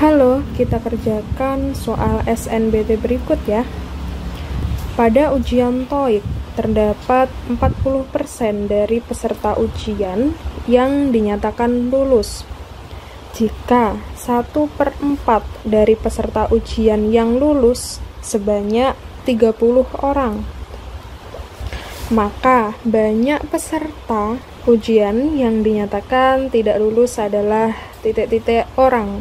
Halo, kita kerjakan soal SNBT berikut ya. Pada ujian TOEIC, terdapat 40% dari peserta ujian yang dinyatakan lulus. Jika 1/4 dari peserta ujian yang lulus sebanyak 30 orang, maka banyak peserta ujian yang dinyatakan tidak lulus adalah titik-titik orang.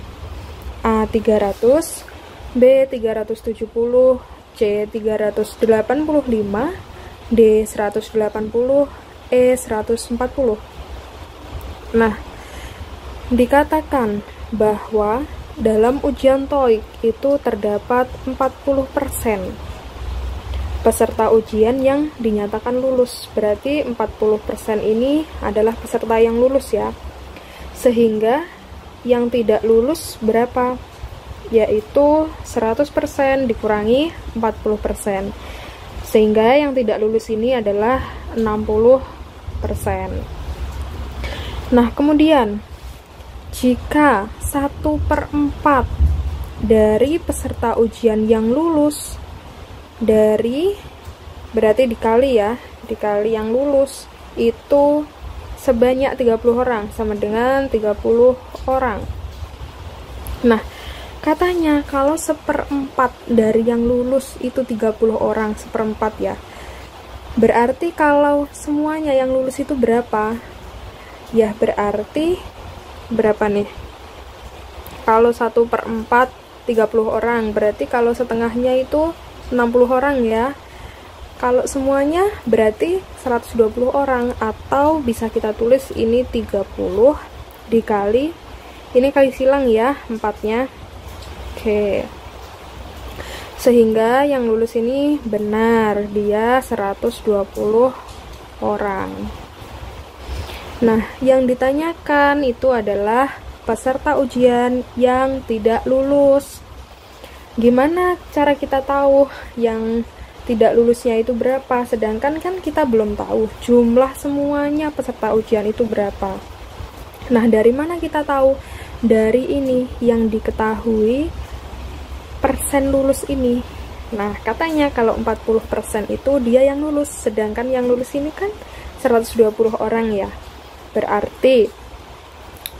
A 300, B 370, C 385, D 180, E 140. Nah, dikatakan bahwa dalam ujian TOEIC itu terdapat 40% peserta ujian yang dinyatakan lulus. Berarti 40% ini adalah peserta yang lulus ya. Sehingga yang tidak lulus berapa? Yaitu 100% dikurangi 40%. Sehingga yang tidak lulus ini adalah 60%. Nah, kemudian jika 1/4 dari peserta ujian yang lulus berarti dikali ya, dikali yang lulus itu sebanyak 30 orang, sama dengan 30 orang. Nah, katanya kalau 1/4 dari yang lulus itu 30 orang, 1/4 ya. Berarti kalau semuanya yang lulus itu berapa? Ya, berarti berapa nih? Kalau 1/4 30 orang, berarti kalau setengahnya itu 60 orang ya. Kalau semuanya berarti 120 orang, atau bisa kita tulis ini 30 dikali, ini kali silang ya, 4-nya. Oke. Sehingga yang lulus ini benar, dia 120 orang. Nah, yang ditanyakan itu adalah peserta ujian yang tidak lulus. Gimana cara kita tahu yang tidak lulusnya itu berapa, sedangkan kan kita belum tahu jumlah semuanya peserta ujian itu berapa. Nah, dari mana kita tahu? Dari ini yang diketahui persen lulus ini. Nah, katanya kalau 40% itu dia yang lulus, sedangkan yang lulus ini kan 120 orang ya. Berarti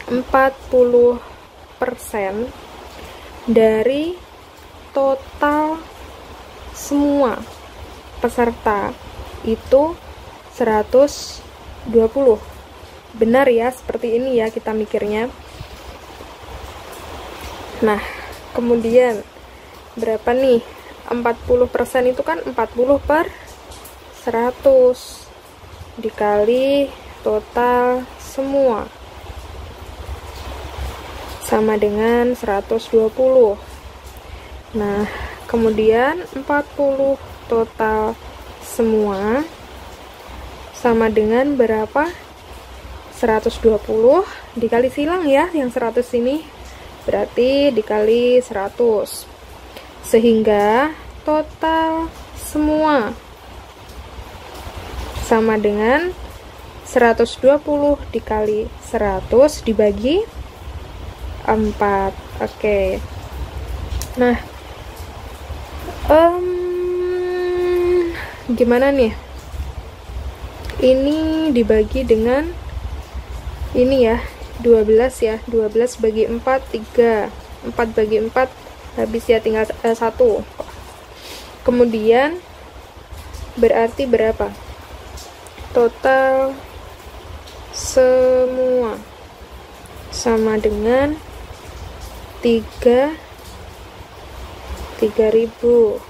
40% dari total semua peserta itu 120. Benar ya, seperti ini ya kita mikirnya. Nah, kemudian berapa nih? 40% itu kan 40/100 dikali total semua, sama dengan 120. Nah, kemudian 40 total semua sama dengan berapa? 120 dikali silang ya, yang 100 ini berarti dikali 100, sehingga total semua sama dengan 120 dikali 100 dibagi 4. Oke. Nah, gimana nih? Ini dibagi dengan ini ya, 12 ya. 12 bagi 4, 3. 4 bagi 4 habis ya, tinggal 1. Kemudian berarti berapa? Total semua sama dengan 3.000.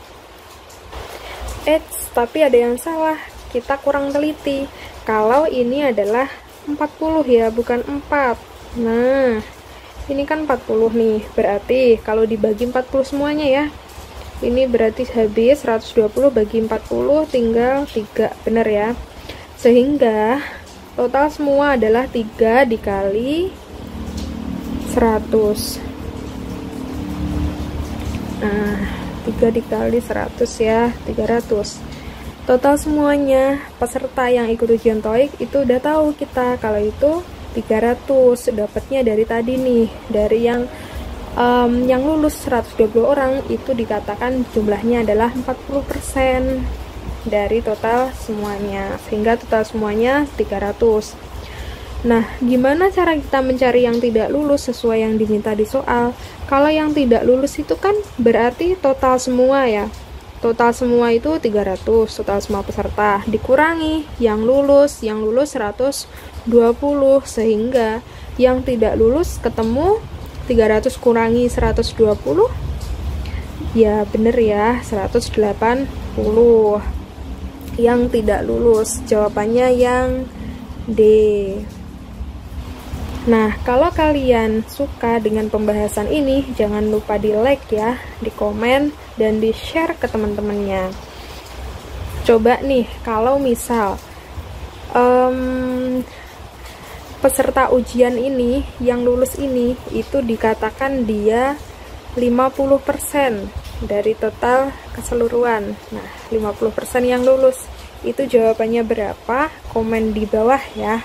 Tapi ada yang salah, kita kurang teliti. Kalau ini adalah 40 ya, bukan 4. Nah, ini kan 40 nih, berarti kalau dibagi 40 semuanya ya, ini berarti habis 120 bagi 40 tinggal 3, bener ya. Sehingga total semua adalah 3 dikali 100. Nah, 3 dikali 100 ya, 300. Total semuanya peserta yang ikut ujian TOEIC itu udah tahu kita kalau itu 300. Dapatnya dari tadi nih, dari yang yang lulus 120 orang itu dikatakan jumlahnya adalah 40% dari total semuanya, sehingga total semuanya 300. Nah, gimana cara kita mencari yang tidak lulus sesuai yang diminta di soal? Kalau yang tidak lulus itu kan berarti total semua ya. Total semua itu 300, total semua peserta dikurangi yang lulus 120, sehingga yang tidak lulus ketemu 300 kurangi 120, ya bener ya, 180. Yang tidak lulus jawabannya yang D. Nah, kalau kalian suka dengan pembahasan ini, jangan lupa di like ya, di komen, dan di share ke teman-temannya. Coba nih, kalau misal peserta ujian ini, yang lulus ini, itu dikatakan dia 50% dari total keseluruhan. Nah, 50% yang lulus, itu jawabannya berapa? Komen di bawah ya.